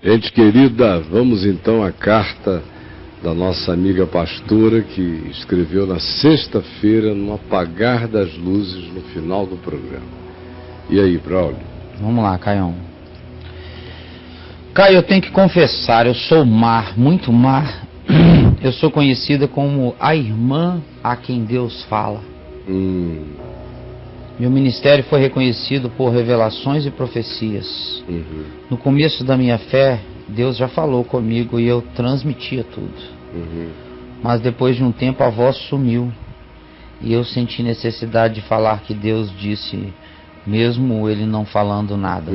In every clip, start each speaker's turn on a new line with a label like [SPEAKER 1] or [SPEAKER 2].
[SPEAKER 1] Gente querida, vamos então à carta da nossa amiga pastora que escreveu na sexta-feira, no apagar das luzes, no final do programa. E aí, Braulio?
[SPEAKER 2] Vamos lá, Caião. Caio, eu tenho que confessar, eu sou mar, muito mar. Eu sou conhecida como a irmã a quem Deus fala. Meu ministério foi reconhecido por revelações e profecias. No começo da minha fé, Deus já falou comigo e eu transmitia tudo. Mas depois de um tempo a voz sumiu e eu senti necessidade de falar que Deus disse, mesmo Ele não falando nada.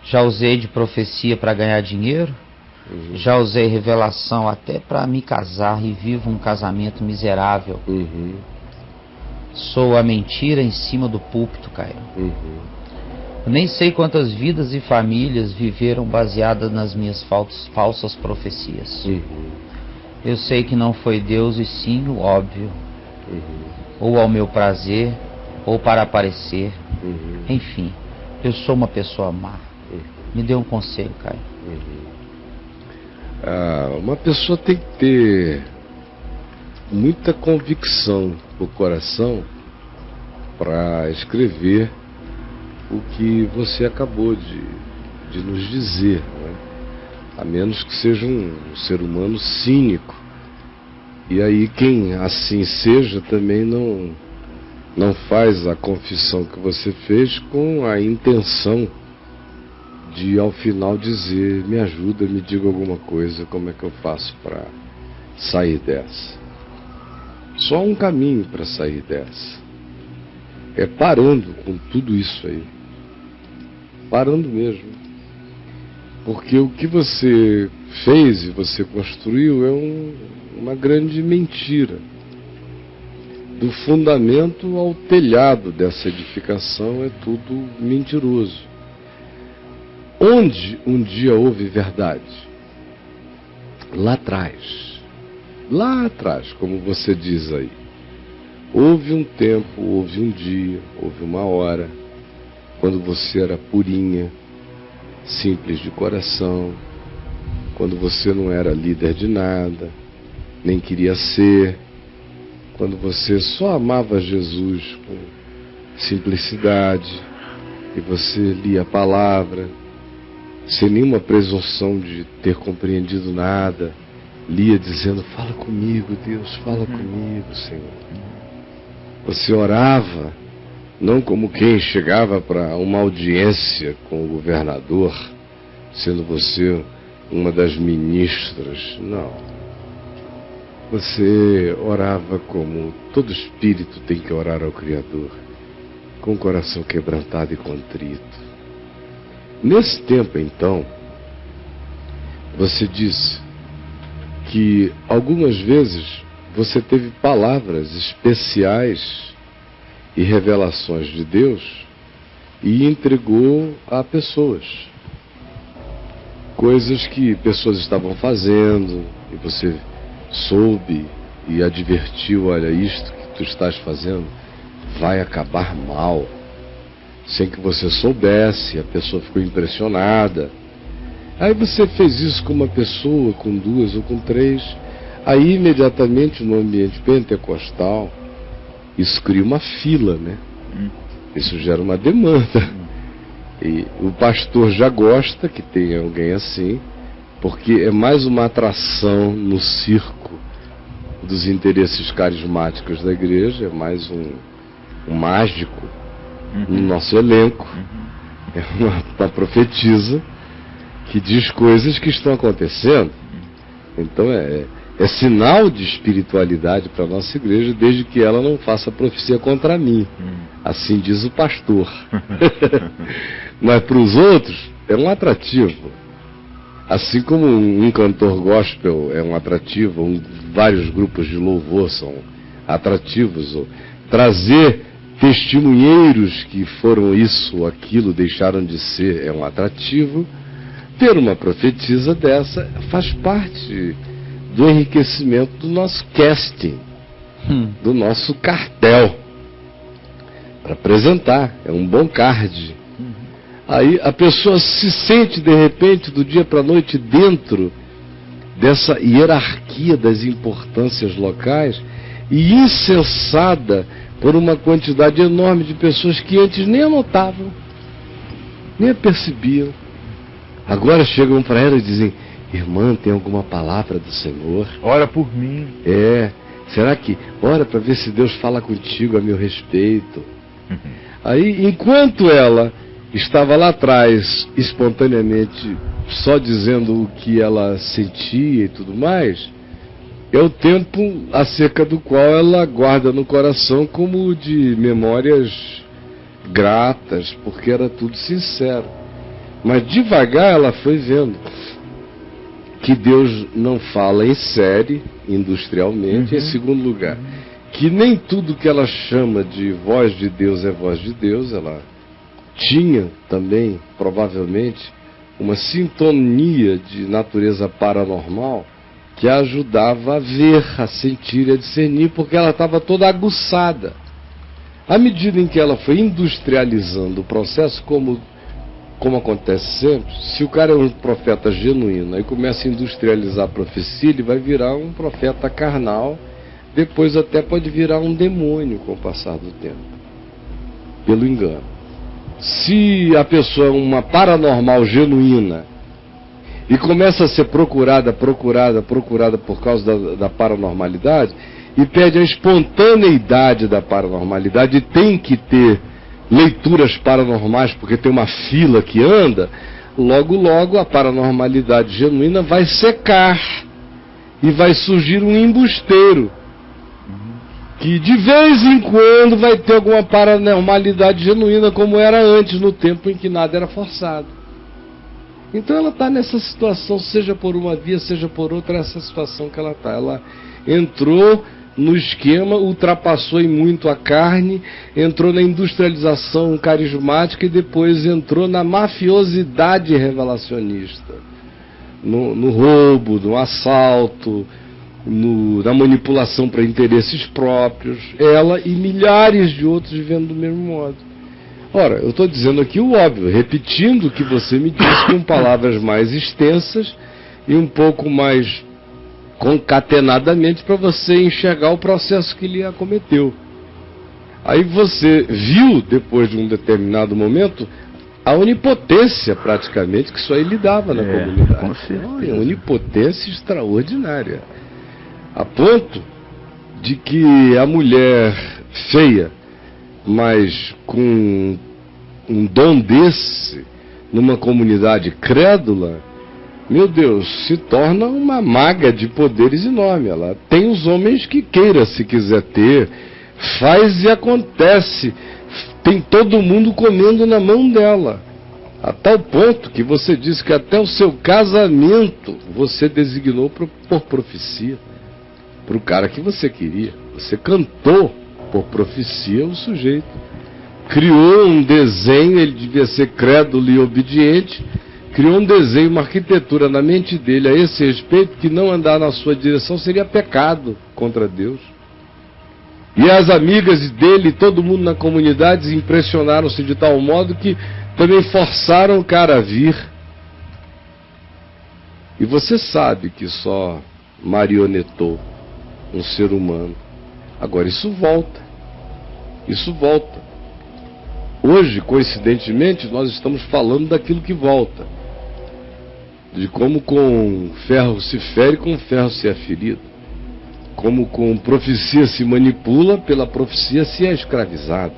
[SPEAKER 2] Já usei de profecia para ganhar dinheiro, já usei revelação até para me casar e vivo um casamento miserável. Sou a mentira em cima do púlpito, Caio. Eu nem sei quantas vidas e famílias viveram baseadas nas minhas falsas profecias. Eu sei que não foi Deus e sim o óbvio. Ou ao meu prazer, ou para aparecer. Enfim, eu sou uma pessoa má. Me dê um conselho, Caio.
[SPEAKER 1] Uma pessoa tem que ter muita convicção no coração para escrever o que você acabou de nos dizer, né? A menos que seja um ser humano cínico. E aí quem assim seja também não faz a confissão que você fez com a intenção de ao final dizer, me ajuda, me diga alguma coisa, como é que eu faço para sair dessa. Só um caminho para sair dessa. É parando com tudo isso aí. Parando mesmo. Porque o que você fez e você construiu é uma grande mentira. Do fundamento ao telhado dessa edificação é tudo mentiroso. Onde um dia houve verdade? Lá atrás. Lá atrás, como você diz aí. Houve um tempo, houve um dia, houve uma hora, quando você era purinha, simples de coração, quando você não era líder de nada, nem queria ser, quando você só amava Jesus com simplicidade, e você lia a palavra, sem nenhuma presunção de ter compreendido nada, lia dizendo, fala comigo, Deus, fala comigo, Senhor. Você orava, não como quem chegava para uma audiência com o governador, sendo você uma das ministras, não. Você orava como todo espírito tem que orar ao Criador, com o coração quebrantado e contrito. Nesse tempo, então, você disse que algumas vezes você teve palavras especiais e revelações de Deus e entregou a pessoas. Coisas que pessoas estavam fazendo e você soube e advertiu, olha, isto que tu estás fazendo vai acabar mal. Sem que você soubesse, a pessoa ficou impressionada. Aí você fez isso com uma pessoa, com duas ou com três. Aí imediatamente no ambiente pentecostal, isso cria uma fila, né? Isso gera uma demanda. E o pastor já gosta que tenha alguém assim, porque é mais uma atração no circo dos interesses carismáticos da igreja, é mais um mágico no nosso elenco, é uma profetisa que diz coisas que estão acontecendo. Então é sinal de espiritualidade para a nossa igreja, desde que ela não faça profecia contra mim. Assim diz o pastor. Mas para os outros é um atrativo. Assim como um cantor gospel é um atrativo, vários grupos de louvor são atrativos. Ou trazer testemunheiros que foram isso ou aquilo, deixaram de ser, é um atrativo. Ter uma profetisa dessa faz parte do enriquecimento do nosso casting, do nosso cartel para apresentar, é um bom card. Aí a pessoa se sente de repente, do dia para a noite, dentro dessa hierarquia das importâncias locais e incensada por uma quantidade enorme de pessoas que antes nem a notavam, nem a percebiam. Agora chegam para ela e dizem: irmã, tem alguma palavra do Senhor?
[SPEAKER 3] Ora por mim.
[SPEAKER 1] Será que ora para ver se Deus fala contigo a meu respeito? Aí, enquanto ela estava lá atrás, espontaneamente, só dizendo o que ela sentia e tudo mais, é o tempo acerca do qual ela guarda no coração como de memórias gratas, porque era tudo sincero. Mas devagar ela foi vendo que Deus não fala em série, industrialmente. Em segundo lugar, que nem tudo que ela chama de voz de Deus é voz de Deus. Ela tinha também, provavelmente, uma sintonia de natureza paranormal que a ajudava a ver, a sentir e a discernir, porque ela estava toda aguçada. À medida em que ela foi industrializando o processo, como acontece sempre, se o cara é um profeta genuíno e começa a industrializar a profecia, ele vai virar um profeta carnal, depois até pode virar um demônio com o passar do tempo, pelo engano. Se a pessoa é uma paranormal genuína e começa a ser procurada por causa da paranormalidade, e pede a espontaneidade da paranormalidade, e tem que ter leituras paranormais porque tem uma fila que anda, logo a paranormalidade genuína vai secar e vai surgir um embusteiro que de vez em quando vai ter alguma paranormalidade genuína, como era antes, no tempo em que nada era forçado. Então ela está nessa situação, seja por uma via, seja por outra, essa situação que ela está. Ela entrou no esquema, ultrapassou em muito a carne, entrou na industrialização carismática e depois entrou na mafiosidade revelacionista, no roubo, no assalto, na manipulação para interesses próprios, ela e milhares de outros vivendo do mesmo modo. Ora, eu estou dizendo aqui o óbvio, repetindo o que você me disse com palavras mais extensas e um pouco mais concatenadamente para você enxergar o processo que lhe acometeu. Aí você viu, depois de um determinado momento, a onipotência praticamente que isso aí lhe dava na comunidade.
[SPEAKER 3] Com certeza.
[SPEAKER 1] Uma onipotência extraordinária. A ponto de que a mulher feia, mas com um dom desse, numa comunidade crédula, meu Deus, se torna uma maga de poderes enorme. Ela tem os homens que queira, se quiser ter, faz e acontece, tem todo mundo comendo na mão dela, a tal ponto que você disse que até o seu casamento você designou por profecia, para o cara que você queria. Você cantou por profecia o sujeito, criou um desenho, ele devia ser crédulo e obediente, criou um desenho, uma arquitetura na mente dele a esse respeito, que não andar na sua direção seria pecado contra Deus. E as amigas dele, todo mundo na comunidade, impressionaram-se de tal modo que também forçaram o cara a vir. E você sabe que só marionetou um ser humano. Agora isso volta. Isso volta. Hoje, coincidentemente, nós estamos falando daquilo que volta. De como com ferro se fere, com ferro se é ferido. Como com profecia se manipula, pela profecia se é escravizado.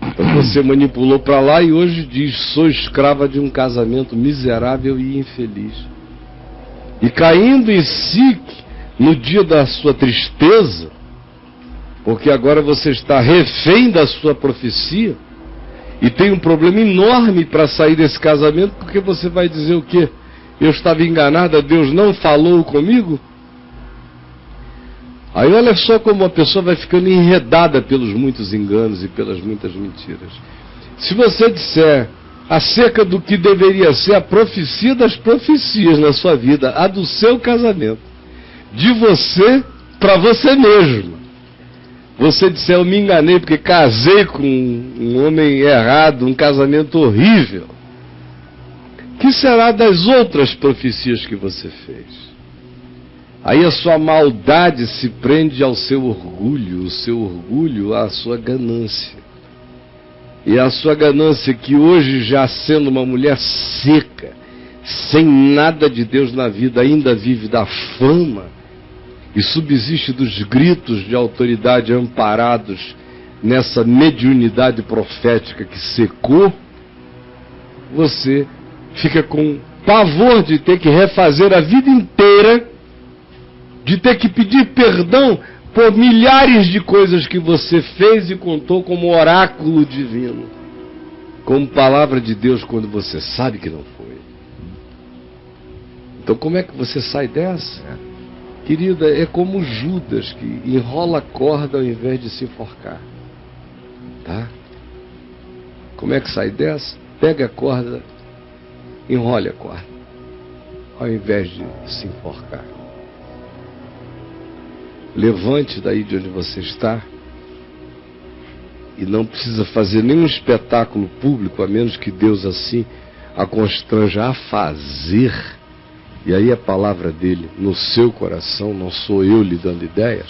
[SPEAKER 1] Então você manipulou para lá e hoje diz: sou escrava de um casamento miserável e infeliz. E caindo em si no dia da sua tristeza, porque agora você está refém da sua profecia e tem um problema enorme para sair desse casamento, porque você vai dizer o quê? Eu estava enganada, Deus não falou comigo? Aí olha só como a pessoa vai ficando enredada pelos muitos enganos e pelas muitas mentiras. Se você disser acerca do que deveria ser a profecia das profecias na sua vida, a do seu casamento, de você para você mesmo, você disser, eu me enganei porque casei com um homem errado, um casamento horrível, que será das outras profecias que você fez? Aí a sua maldade se prende ao seu orgulho, o seu orgulho à sua ganância. E a sua ganância, que hoje, já sendo uma mulher seca, sem nada de Deus na vida, ainda vive da fama e subsiste dos gritos de autoridade amparados nessa mediunidade profética que secou, você fica com pavor de ter que refazer a vida inteira, de ter que pedir perdão por milhares de coisas que você fez e contou como oráculo divino, como palavra de Deus, quando você sabe que não foi. Então como é que você sai dessa? Querida, é como Judas, que enrola a corda ao invés de se enforcar. Tá? Como é que sai dessa? Pega a corda, enrole a corda, ao invés de se enforcar. Levante daí de onde você está, e não precisa fazer nenhum espetáculo público, a menos que Deus assim a constranja a fazer. E aí a palavra dele no seu coração, não sou eu lhe dando ideias,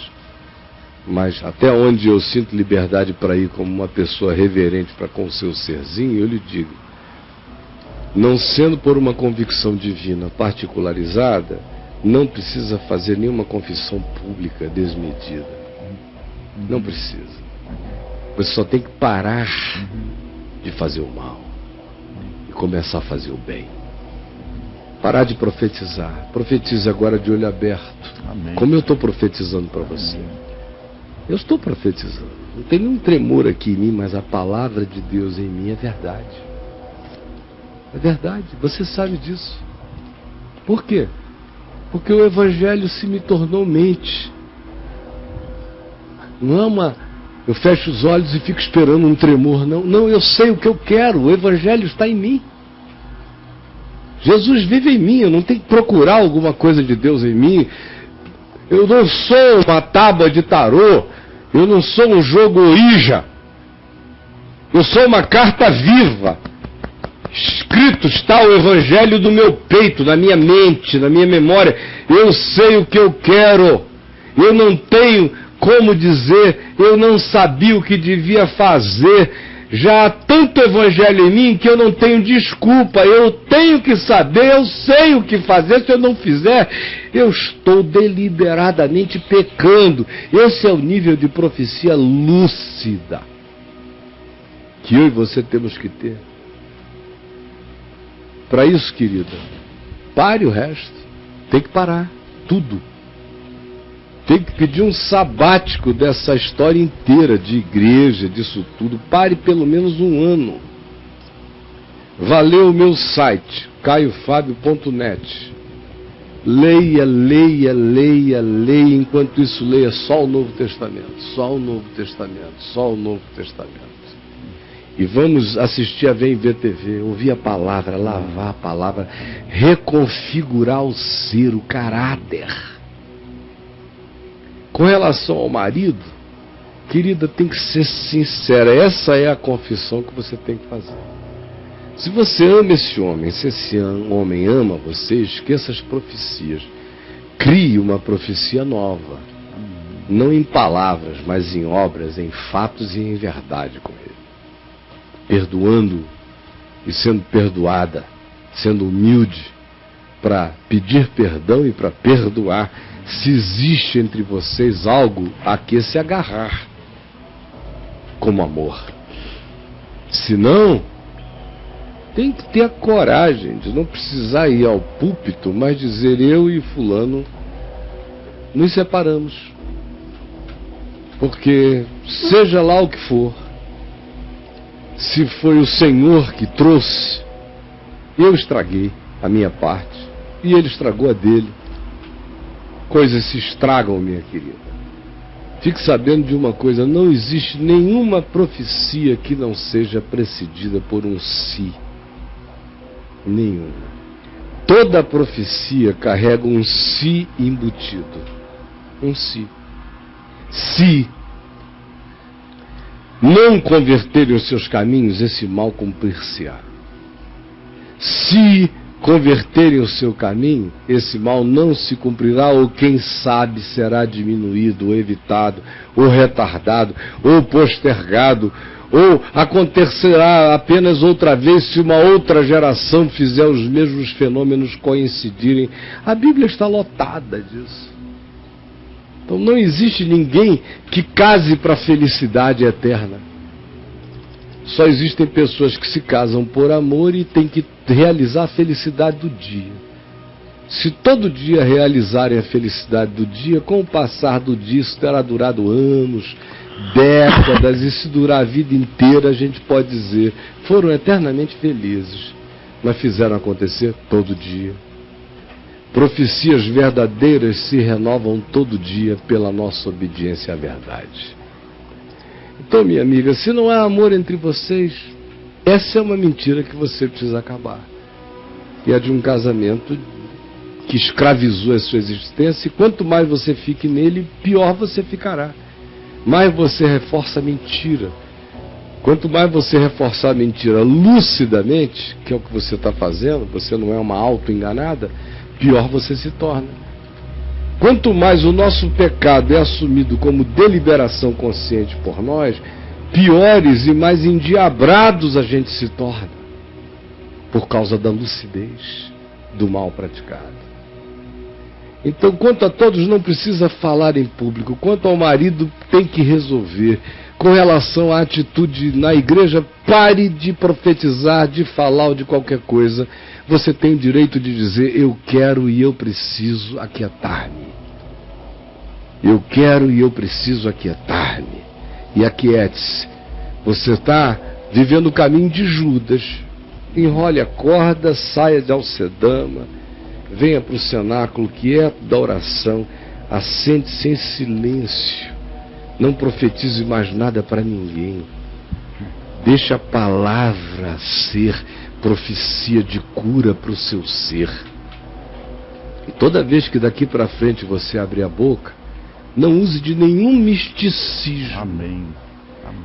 [SPEAKER 1] mas até onde eu sinto liberdade para ir como uma pessoa reverente para com o seu serzinho, eu lhe digo, não sendo por uma convicção divina particularizada, não precisa fazer nenhuma confissão pública desmedida. Não precisa. Você só tem que parar de fazer o mal e começar a fazer o bem. Parar de profetizar. Profetize agora de olho aberto.
[SPEAKER 2] Amém.
[SPEAKER 1] Como eu estou profetizando para você. Eu estou profetizando. Não tem nenhum tremor aqui em mim, mas a palavra de Deus em mim é verdade. É verdade. Você sabe disso. Por quê? Porque o Evangelho se me tornou mente. Não é uma... eu fecho os olhos e fico esperando um tremor, não. Não, eu sei o que eu quero. O Evangelho está em mim. Jesus vive em mim. Eu não tenho que procurar alguma coisa de Deus em mim. Eu não sou uma tábua de tarô. Eu não sou um jogo Ouija. Eu sou uma carta viva. Escrito está o Evangelho do meu peito, na minha mente, na minha memória. Eu sei o que eu quero. Eu não tenho como dizer, eu não sabia o que devia fazer. Já há tanto Evangelho em mim que eu não tenho desculpa. Eu tenho que saber, eu sei o que fazer. Se eu não fizer, eu estou deliberadamente pecando. Esse é o nível de profecia lúcida que eu e você temos que ter. Para isso, querida, pare o resto. Tem que parar tudo. Tem que pedir um sabático dessa história inteira de igreja, disso tudo. Pare pelo menos um ano. Valeu o meu site, caiofabio.net. Leia, leia, leia, leia. Enquanto isso, leia só o Novo Testamento. Só o Novo Testamento. Só o Novo Testamento. E vamos assistir a Vem Ver TV, ouvir a palavra, lavar a palavra, reconfigurar o ser, o caráter. Com relação ao marido, querida, tem que ser sincera. Essa é a confissão que você tem que fazer. Se você ama esse homem, se esse homem ama você, esqueça as profecias. Crie uma profecia nova. Não em palavras, mas em obras, em fatos e em verdade com ele. Perdoando e sendo perdoada, sendo humilde para pedir perdão e para perdoar, se existe entre vocês algo a que se agarrar como amor. Se não, tem que ter a coragem de não precisar ir ao púlpito, mas dizer: eu e fulano nos separamos, porque seja lá o que for, se foi o Senhor que trouxe, eu estraguei a minha parte e ele estragou a dele. Coisas se estragam, minha querida. Fique sabendo de uma coisa: não existe nenhuma profecia que não seja precedida por um si. Nenhuma. Toda profecia carrega um si embutido. Um si. Se não converterem os seus caminhos, esse mal cumprir-se-á. Se converterem o seu caminho, esse mal não se cumprirá, ou quem sabe será diminuído, ou evitado, ou retardado, ou postergado, ou acontecerá apenas outra vez se uma outra geração fizer os mesmos fenômenos coincidirem. A Bíblia está lotada disso. Então não existe ninguém que case para a felicidade eterna. Só existem pessoas que se casam por amor e têm que realizar a felicidade do dia. Se todo dia realizarem a felicidade do dia, com o passar do dia isso terá durado anos, décadas, e se durar a vida inteira, a gente pode dizer, foram eternamente felizes, mas fizeram acontecer todo dia. Profecias verdadeiras se renovam todo dia pela nossa obediência à verdade. Então, minha amiga, se não há amor entre vocês, essa é uma mentira que você precisa acabar. E é de um casamento que escravizou a sua existência, e quanto mais você fique nele, pior você ficará. Mais você reforça a mentira. Quanto mais você reforçar a mentira lucidamente, que é o que você está fazendo, você não é uma auto-enganada, pior você se torna. Quanto mais o nosso pecado é assumido como deliberação consciente por nós, piores e mais endiabrados a gente se torna, por causa da lucidez do mal praticado. Então, quanto a todos, não precisa falar em público. Quanto ao marido, tem que resolver. Com relação à atitude na igreja, pare de profetizar, de falar ou de qualquer coisa. Você tem o direito de dizer, eu quero e eu preciso aquietar-me. Eu quero e eu preciso aquietar-me. E aquiete-se. Você está vivendo o caminho de Judas. Enrole a corda, saia de Alcedama, venha para o cenáculo quieto da oração, assente-se em silêncio. Não profetize mais nada para ninguém. Deixe a palavra ser profecia de cura para o seu ser. E toda vez que daqui para frente você abrir a boca, não use de nenhum misticismo.
[SPEAKER 3] Amém.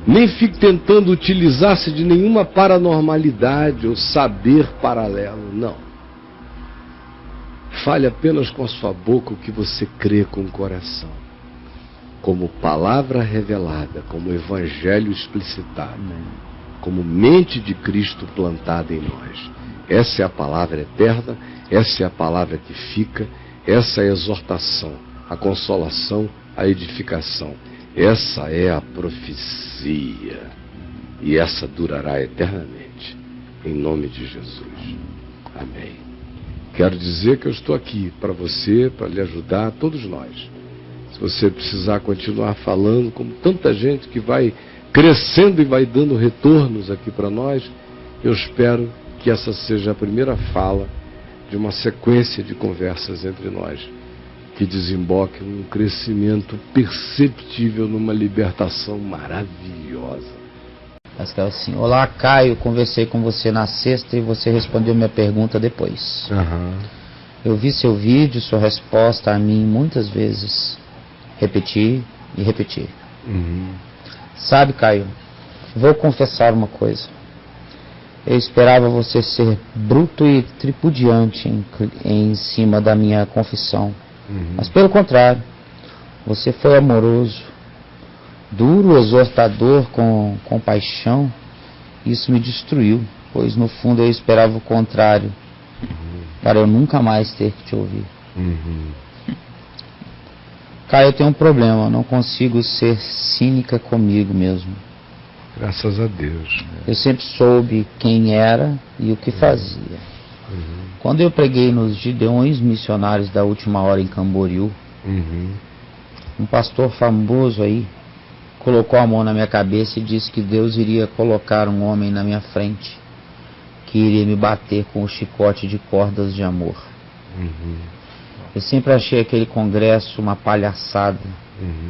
[SPEAKER 1] Nem fique tentando utilizar-se de nenhuma paranormalidade ou saber paralelo. Não. Fale apenas com a sua boca o que você crê com o coração, como palavra revelada, como evangelho explicitado, como mente de Cristo plantada em nós. Essa é a palavra eterna, essa é a palavra que fica, essa é a exortação, a consolação, a edificação. Essa é a profecia, e essa durará eternamente, em nome de Jesus. Amém. Quero dizer que eu estou aqui para você, para lhe ajudar, todos nós. Se você precisar continuar falando, como tanta gente que vai crescendo e vai dando retornos aqui para nós, eu espero que essa seja a primeira fala de uma sequência de conversas entre nós, que desemboque num crescimento perceptível, numa libertação maravilhosa.
[SPEAKER 2] Pascal, assim, olá Caio, conversei com você na sexta e você respondeu minha pergunta depois. Eu vi seu vídeo, sua resposta a mim muitas vezes. Repetir e repetir. Sabe, Caio, vou confessar uma coisa. Eu esperava você ser bruto e tripudiante em cima da minha confissão. Mas pelo contrário, você foi amoroso, duro, exortador com compaixão. Isso me destruiu, pois no fundo eu esperava o contrário, para eu nunca mais ter que te ouvir. Caio, eu tenho um problema, não consigo ser cínica comigo mesmo.
[SPEAKER 1] Graças a Deus.
[SPEAKER 2] Eu sempre soube quem era e o que fazia. Quando eu preguei nos Gideões Missionários da Última Hora em Camboriú, um pastor famoso aí colocou a mão na minha cabeça e disse que Deus iria colocar um homem na minha frente que iria me bater com o chicote de cordas de amor. Eu sempre achei aquele congresso uma palhaçada,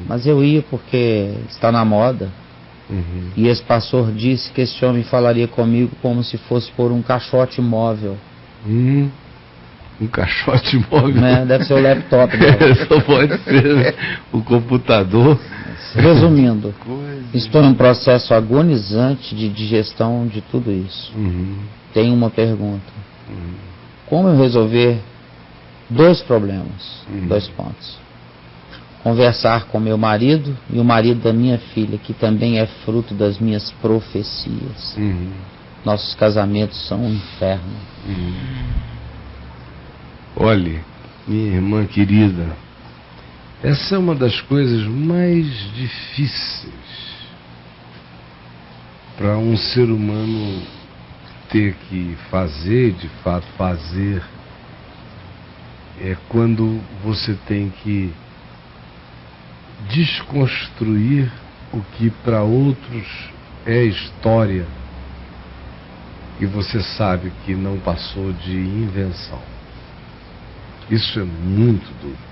[SPEAKER 2] mas eu ia porque está na moda. E esse pastor disse que esse homem falaria comigo como se fosse por um caixote móvel.
[SPEAKER 1] Um caixote móvel?
[SPEAKER 2] Deve ser o laptop.
[SPEAKER 1] Só pode ser, né? O computador.
[SPEAKER 2] Resumindo, estou em um processo agonizante de digestão de tudo isso. Tenho uma pergunta. Como eu resolver 2 problemas? 2 pontos. Conversar com meu marido e o marido da minha filha, que também é fruto das minhas profecias. Nossos casamentos são um inferno.
[SPEAKER 1] Olhe, minha irmã querida, essa é uma das coisas mais difíceis para um ser humano ter que fazer, de fato fazer, é quando você tem que desconstruir o que para outros é história e você sabe que não passou de invenção. Isso é muito duro.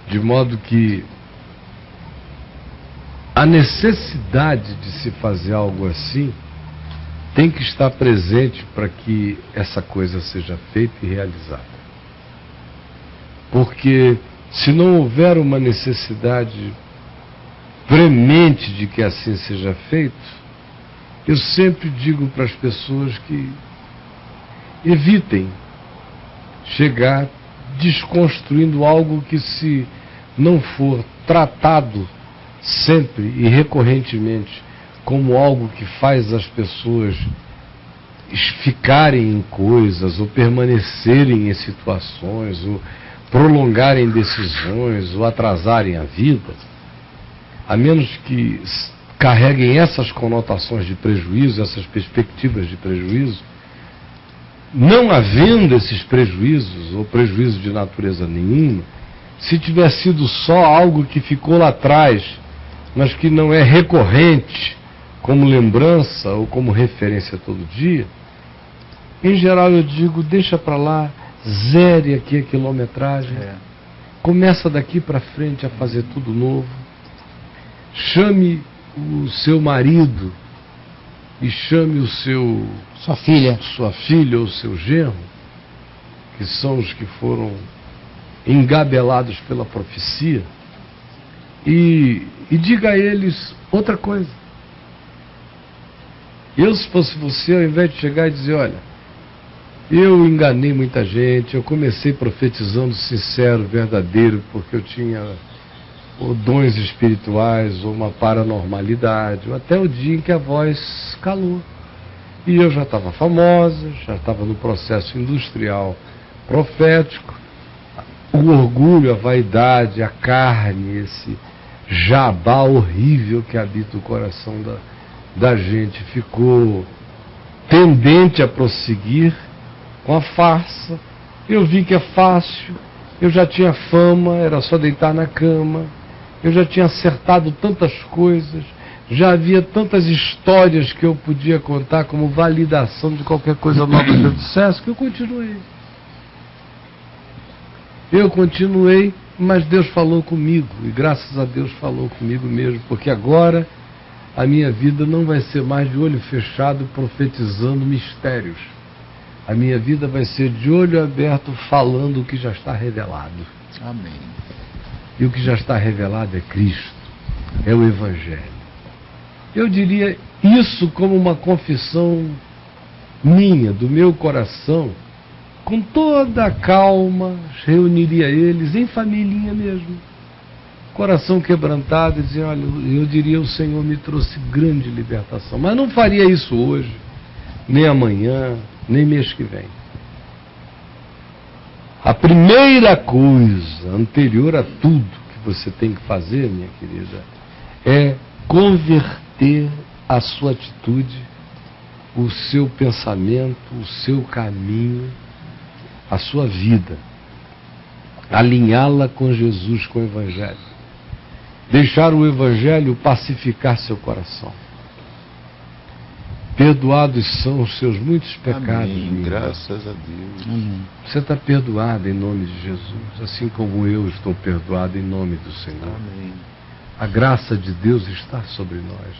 [SPEAKER 1] De modo que a necessidade de se fazer algo assim tem que estar presente para que essa coisa seja feita e realizada. Porque se não houver uma necessidade premente de que assim seja feito, eu sempre digo para as pessoas que evitem chegar desconstruindo algo que, se não for tratado sempre e recorrentemente como algo que faz as pessoas ficarem em coisas, ou permanecerem em situações, ou prolongarem decisões, ou atrasarem a vida, a menos que carreguem essas conotações de prejuízo, essas perspectivas de prejuízo, não havendo esses prejuízos, ou prejuízo de natureza nenhuma, se tiver sido só algo que ficou lá atrás, mas que não é recorrente, como lembrança ou como referência todo dia, em geral eu digo, deixa para lá, zere aqui a quilometragem, começa daqui para frente a fazer tudo novo, chame o seu marido e chame o seu... sua filha ou seu genro, que são os que foram engabelados pela profecia, e diga a eles outra coisa. Eu, se fosse você, ao invés de chegar e dizer, olha, eu enganei muita gente, eu comecei profetizando sincero, verdadeiro, porque eu tinha ou dons espirituais, ou uma paranormalidade, ou até o dia em que a voz calou. E eu já estava famosa, já estava no processo industrial profético, o orgulho, a vaidade, a carne, esse jabá horrível que habita o coração da gente, ficou tendente a prosseguir com a farsa. Eu vi que é fácil, eu já tinha fama, era só deitar na cama, eu já tinha acertado tantas coisas, já havia tantas histórias que eu podia contar como validação de qualquer coisa nova que eu dissesse, que eu continuei. Eu continuei, mas Deus falou comigo, e graças a Deus falou comigo mesmo, porque agora a minha vida não vai ser mais de olho fechado profetizando mistérios. A minha vida vai ser de olho aberto falando o que já está revelado.
[SPEAKER 2] Amém.
[SPEAKER 1] E o que já está revelado é Cristo, é o Evangelho. Eu diria isso como uma confissão minha, do meu coração, com toda a calma, reuniria eles em família mesmo, coração quebrantado, e dizer, olha, eu diria, o Senhor me trouxe grande libertação, mas não faria isso hoje, nem amanhã, nem mês que vem. A primeira coisa, anterior a tudo que você tem que fazer, minha querida, é converter a sua atitude, o seu pensamento, o seu caminho, a sua vida, alinhá-la com Jesus, com o Evangelho, deixar o Evangelho pacificar seu coração. Perdoados são os seus muitos pecados.
[SPEAKER 3] Amém, graças a Deus.
[SPEAKER 2] Amém.
[SPEAKER 1] Você está perdoado em nome de Jesus, assim como eu estou perdoado em nome do Senhor.
[SPEAKER 3] Amém.
[SPEAKER 1] A graça de Deus está sobre nós.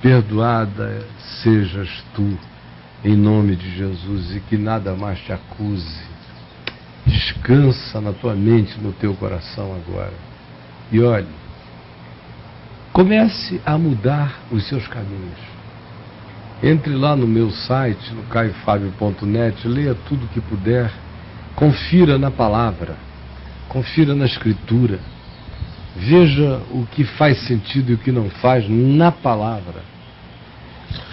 [SPEAKER 1] Perdoada sejas tu, em nome de Jesus, e que nada mais te acuse. Descansa na tua mente, no teu coração agora. E olhe,
[SPEAKER 4] Comece a mudar os seus caminhos. Entre lá no meu site, no caiofabio.net, leia tudo que puder, confira na palavra, confira na escritura, veja o que faz sentido e o que não faz na palavra.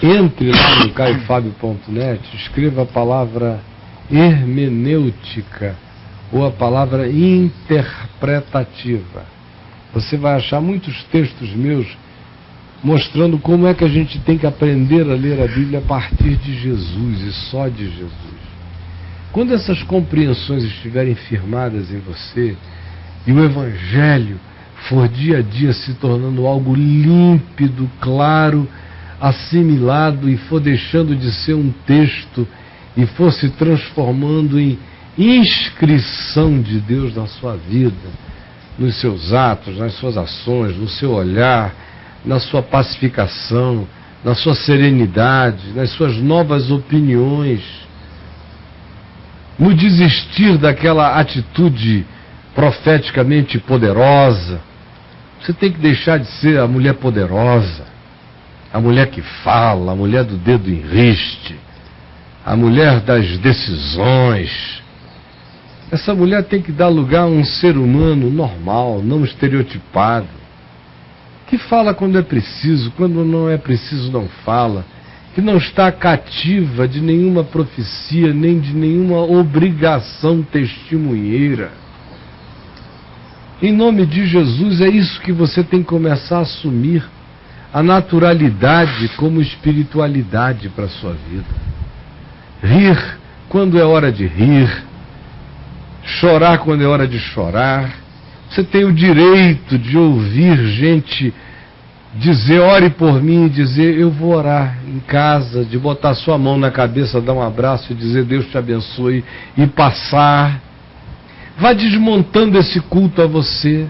[SPEAKER 4] Entre lá no caiofabio.net, escreva a palavra hermenêutica ou a palavra interpretativa. Você vai achar muitos textos meus mostrando como é que a gente tem que aprender a ler a Bíblia a partir de Jesus e só de Jesus. Quando essas compreensões estiverem firmadas em você e o Evangelho for dia a dia se tornando algo límpido, claro, assimilado e for deixando de ser um texto e for se transformando em inscrição de Deus na sua vida, nos seus atos, nas suas ações, no seu olhar, na sua pacificação, na sua serenidade, nas suas novas opiniões, no desistir daquela atitude profeticamente poderosa. Você tem que deixar de ser a mulher poderosa, a mulher que fala, a mulher do dedo em riste, a mulher das decisões. Essa mulher tem que dar lugar a um ser humano normal, não estereotipado, que fala quando é preciso, quando não é preciso não fala, que não está cativa de nenhuma profecia, nem de nenhuma obrigação testemunheira. Em nome de Jesus, é isso que você tem que começar a assumir, a naturalidade como espiritualidade para a sua vida. Rir quando é hora de rir, chorar quando é hora de chorar. Você tem o direito de ouvir gente dizer, ore por mim, e dizer, eu vou orar em casa, de botar sua mão na cabeça, dar um abraço e dizer, Deus te abençoe, e passar. Vá desmontando esse culto a você.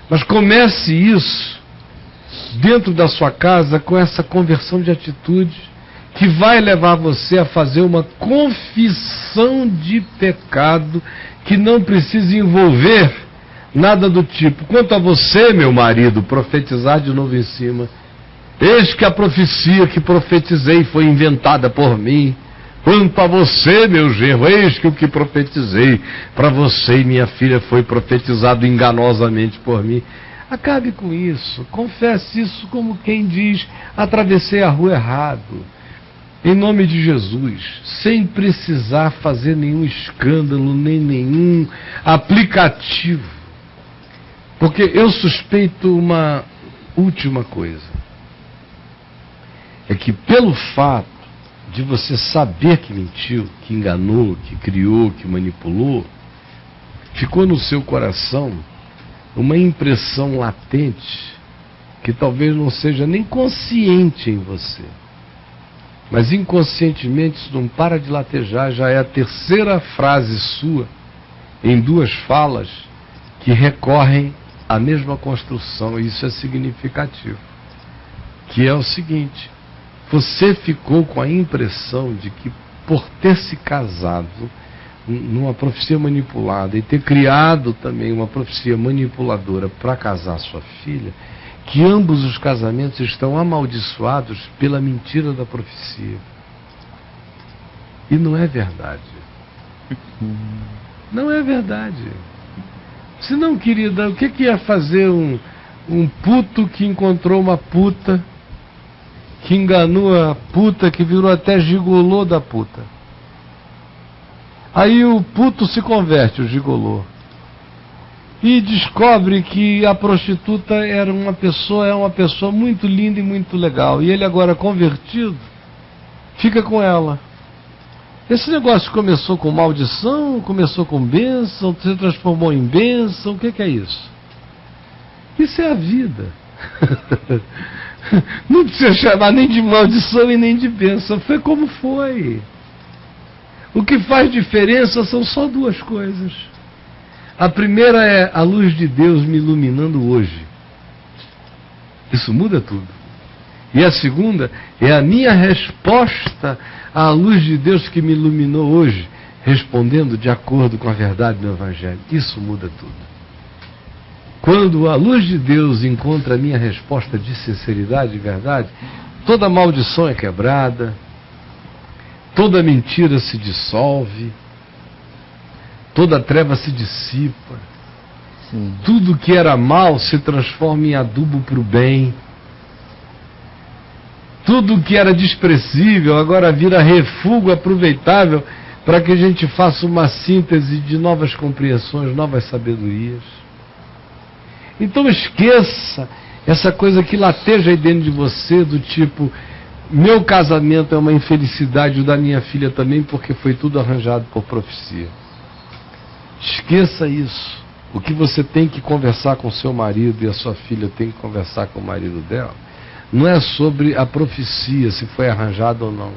[SPEAKER 4] Mas comece isso dentro da sua casa com essa conversão de atitude, que vai levar você a fazer uma confissão de pecado que não precisa envolver nada do tipo, quanto a você, meu marido, profetizar de novo em cima. Eis que a profecia que profetizei foi inventada por mim. Quanto a você, meu genro, eis que o que profetizei para você e minha filha foi profetizado enganosamente por mim. Acabe com isso, confesse isso como quem diz, atravessei a rua errado. Em nome de Jesus, sem precisar fazer nenhum escândalo, nem nenhum aplicativo. Porque eu suspeito uma última coisa. É que pelo fato de você saber que mentiu, que enganou, que criou, que manipulou, ficou no seu coração uma impressão latente que talvez não seja nem consciente em você. Mas inconscientemente isso não para de latejar, já é a terceira frase sua, em duas falas, que recorrem à mesma construção, e isso é significativo. Que é o seguinte, você ficou com a impressão de que por ter se casado numa profecia manipulada e ter criado também uma profecia manipuladora para casar sua filha, que ambos os casamentos estão amaldiçoados pela mentira da profecia. E não é verdade. Não é verdade. Se não, querida, o que ia fazer um puto que encontrou uma puta, que enganou a puta, que virou até gigolô da puta? Aí o puto se converte, o gigolô, e descobre que a prostituta é uma pessoa muito linda e muito legal. E ele agora convertido, fica com ela. Esse negócio começou com maldição, começou com bênção, se transformou em bênção. O que é isso? Isso é a vida. Não precisa chamar nem de maldição e nem de bênção. Foi como foi. O que faz diferença são só duas coisas. A primeira é a luz de Deus me iluminando hoje. Isso muda tudo. E a segunda é a minha resposta à luz de Deus que me iluminou hoje, respondendo de acordo com a verdade do Evangelho. Isso muda tudo. quando a luz de Deus encontra a minha resposta de sinceridade e verdade, toda maldição é quebrada, toda mentira se dissolve, toda treva se dissipa.
[SPEAKER 2] Sim.
[SPEAKER 4] Tudo que era mal se transforma em adubo para o bem. Tudo que era desprezível agora vira refúgio aproveitável para que a gente faça uma síntese de novas compreensões, novas sabedorias. Então esqueça essa coisa que lateja aí dentro de você, do tipo, meu casamento é uma infelicidade, o da minha filha também, porque foi tudo arranjado por profecia. Esqueça isso. O que você tem que conversar com seu marido e a sua filha tem que conversar com o marido dela, não é sobre a profecia, se foi arranjado ou não.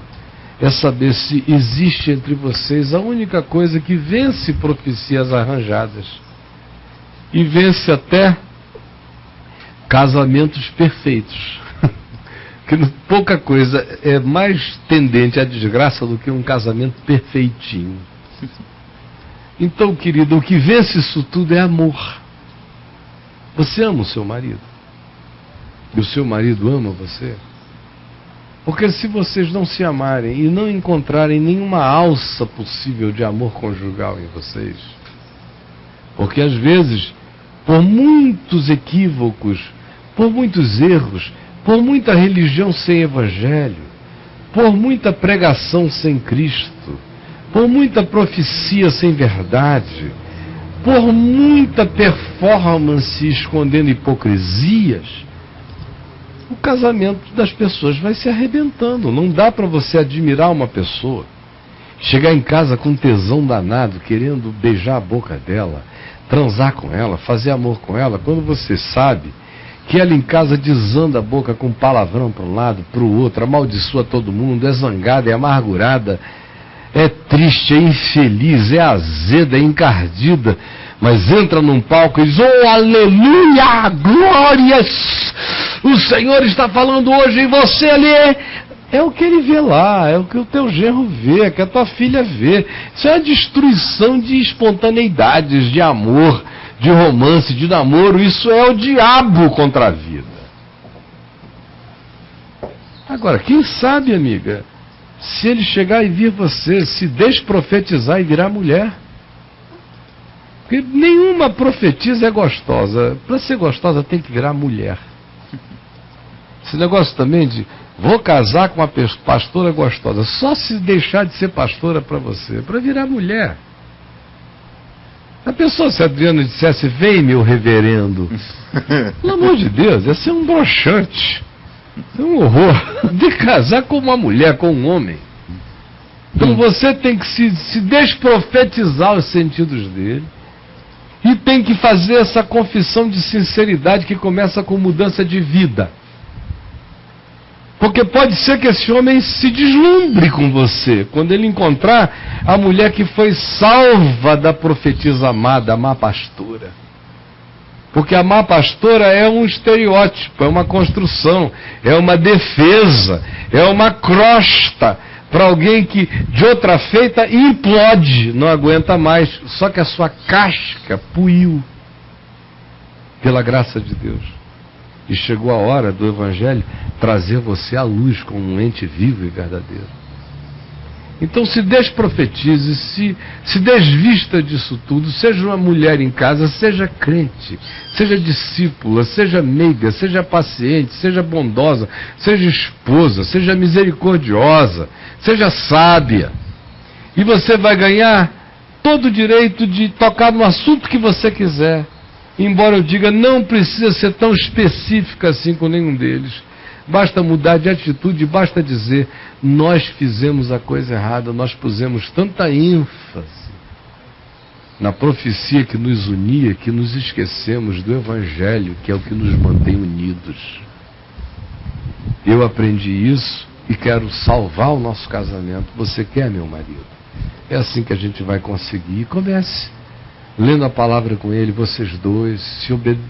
[SPEAKER 4] É saber se existe entre vocês a única coisa que vence profecias arranjadas. E vence até casamentos perfeitos. Que pouca coisa é mais tendente à desgraça do que um casamento perfeitinho. Então, querido, o que vence isso tudo é amor. Você ama o seu marido? E o seu marido ama você? Porque se vocês não se amarem e não encontrarem nenhuma alça possível de amor conjugal em vocês, porque às vezes, por muitos equívocos, por muitos erros, por muita religião sem evangelho, por muita pregação sem Cristo, por muita profecia sem verdade, por muita performance escondendo hipocrisias, o casamento das pessoas vai se arrebentando. Não dá para você admirar uma pessoa, chegar em casa com tesão danado, querendo beijar a boca dela, transar com ela, fazer amor com ela, quando você sabe que ela em casa desanda a boca com palavrão para um lado, para o outro, amaldiçoa todo mundo, é zangada, é amargurada, é triste, é infeliz, é azeda, é encardida, mas entra num palco e diz: oh, aleluia, glórias, o Senhor está falando hoje em você ali. É o que ele vê lá, é o que o teu genro vê, é o que a tua filha vê. Isso é uma destruição de espontaneidades, de amor, de romance, de namoro. Isso é o diabo contra a vida. Agora, quem sabe, amiga, se ele chegar e vir você, se desprofetizar e virar mulher. Porque nenhuma profetisa é gostosa. Para ser gostosa tem que virar mulher. Esse negócio também de vou casar com uma pastora gostosa, só se deixar de ser pastora para você, para virar mulher. A pessoa, se a Adriana dissesse: vem, meu reverendo, pelo amor de Deus, ia ser um broxante. É um horror de casar com uma mulher, com um homem. Então você tem que se desprofetizar os sentidos dele e tem que fazer essa confissão de sinceridade que começa com mudança de vida. Porque pode ser que esse homem se deslumbre com você quando ele encontrar a mulher que foi salva da profetisa amada, a má pastora. Porque a má pastora é um estereótipo, é uma construção, é uma defesa, é uma crosta para alguém que de outra feita implode, não aguenta mais, só que a sua casca puiu pela graça de Deus. E chegou a hora do Evangelho trazer você à luz como um ente vivo e verdadeiro. Então se desprofetize, se desvista disso tudo, seja uma mulher em casa, seja crente, seja discípula, seja meiga, seja paciente, seja bondosa, seja esposa, seja misericordiosa, seja sábia. E você vai ganhar todo o direito de tocar no assunto que você quiser. Embora eu diga, não precisa ser tão específica assim com nenhum deles. Basta mudar de atitude, basta dizer: nós fizemos a coisa errada, nós pusemos tanta ênfase na profecia que nos unia, que nos esquecemos do Evangelho, que é o que nos mantém unidos. Eu aprendi isso e quero salvar o nosso casamento. Você quer, meu marido? É assim que a gente vai conseguir. Comece lendo a palavra com ele, vocês dois,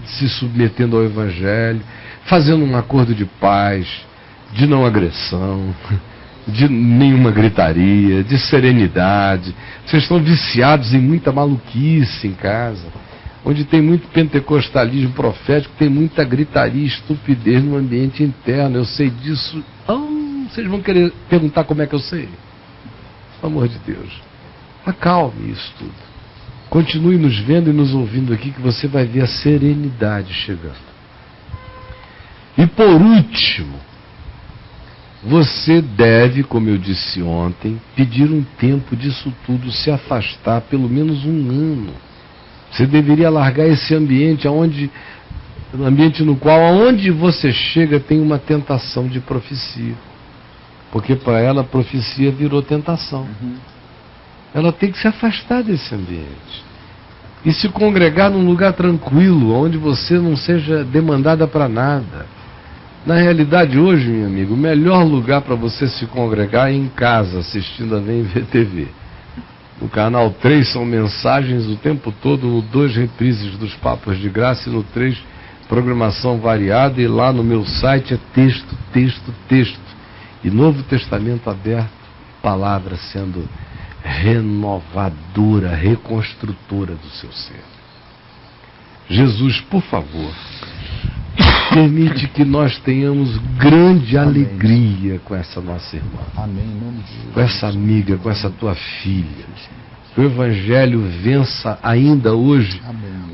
[SPEAKER 4] se submetendo ao Evangelho, fazendo um acordo de paz, de não agressão, de nenhuma gritaria, de serenidade. Vocês estão viciados em muita maluquice em casa. onde tem muito pentecostalismo profético, tem muita gritaria e estupidez no ambiente interno. Eu sei disso. Vocês vão querer perguntar como é que eu sei? Pelo amor de Deus, acalme isso tudo. Continue nos vendo e nos ouvindo aqui, que você vai ver a serenidade chegando. E por último, você deve, como eu disse ontem, pedir um tempo disso tudo, se afastar pelo menos um ano. Você deveria largar esse ambiente no qual aonde você chega tem uma tentação de profecia. Porque para ela a profecia virou tentação. Ela tem que se afastar desse ambiente e se congregar num lugar tranquilo, onde você não seja demandada para nada. Na realidade hoje, meu amigo, o melhor lugar para você se congregar é em casa, assistindo a VTV. No canal 3 são mensagens o tempo todo, no 2 reprises dos Papos de Graça e no 3 programação variada, e lá no meu site é texto, texto, texto. E Novo Testamento aberto, palavra sendo renovadora, reconstrutora do seu ser. Jesus, por favor, permite que nós tenhamos grande alegria com essa nossa irmã, com essa amiga, com essa tua filha. Que o Evangelho vença ainda hoje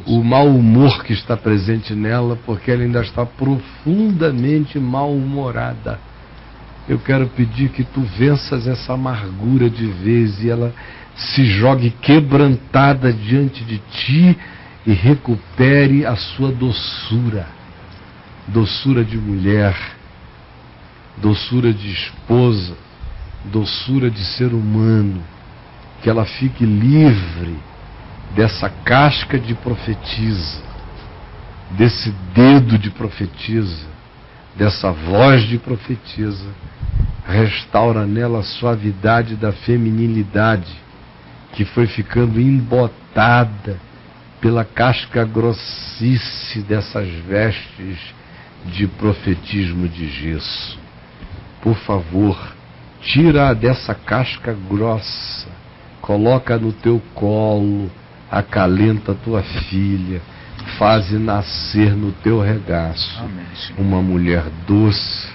[SPEAKER 4] o mau humor que está presente nela, porque ela ainda está profundamente mal-humorada. Eu quero pedir que tu venças essa amargura de vez e ela se jogue quebrantada diante de ti e recupere a sua doçura. Doçura de mulher, doçura de esposa, doçura de ser humano. Que ela fique livre dessa casca de profetisa, desse dedo de profetisa, dessa voz de profetisa. Restaura nela a suavidade da feminilidade, que foi ficando embotada pela casca grossice dessas vestes de profetismo de gesso. Por favor, tira dessa casca grossa, coloca no teu colo, acalenta tua filha, faze nascer no teu regaço uma mulher doce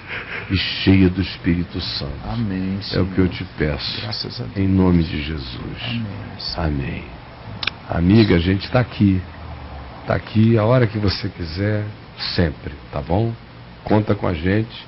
[SPEAKER 4] e cheia do Espírito Santo.
[SPEAKER 3] Amém,
[SPEAKER 4] é o que eu te peço, em nome de Jesus. Amém. Amiga, a gente está aqui. Está aqui a hora que você quiser, sempre, tá bom? Conta com a gente.